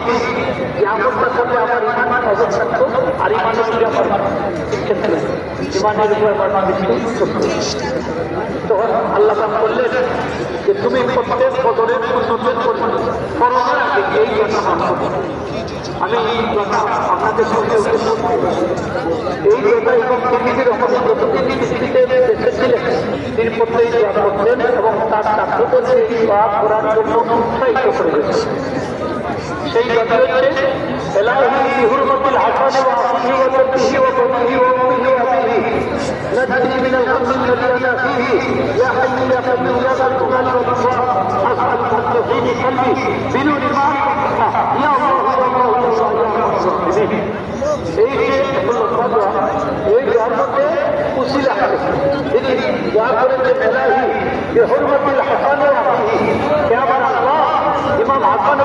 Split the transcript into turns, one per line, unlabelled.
দেখি যে আমলটা করলে আমার ইমান অবস্থা থাকতো, আর ইমানের উপরে আমার ক্ষেত্রে ইমানের উপরে আমার মৃত্যু সত্য। তখন আল্লাহ বললেন যে তুমি প্রত্যেক বদরের সুন্নতের করোনার আগে এই কথা মানব। আমি এই কথা আপনাদের সঙ্গে এই কথা এবং তিরমিজির যতদিন পৃথিবীতে বেঁচে ছিলেন তিনি প্রত্যেক দোয়া করতেন এবং তার ছাত্রদেরকে এই দোয়া করার জন্য উৎসাহিত করে গেছেন। সেই কথা হচ্ছে এলাহি বিহুরমতিল হাসান ওয়া আখিহি ওয়া তাবিহি ওয়া বানিহি ওয়া উম্মিহি ওয়া আবিহি নাজনি মিনাল গাম্মি আল্লাযী আনা ফীহি ইয়া হায়্যু ইয়া কাইয়্যুম ইয়া যাল জালালি ওয়াল ইকরাম আসআল মুস্তাফিনি কলবি বিনুর ইমান ইয়া আল্লাহু ইয়া আল্লাহু ইয়া রাব্বি। এই যে দোয়া, এই দোয়ার মধ্যে উসিলা আছে। তিনি দোয়া করেছেন এলাহি বিহুরমতিল হাসান ওয়া আখিহি, হে আমার আল্লাহ ইমাম হাসান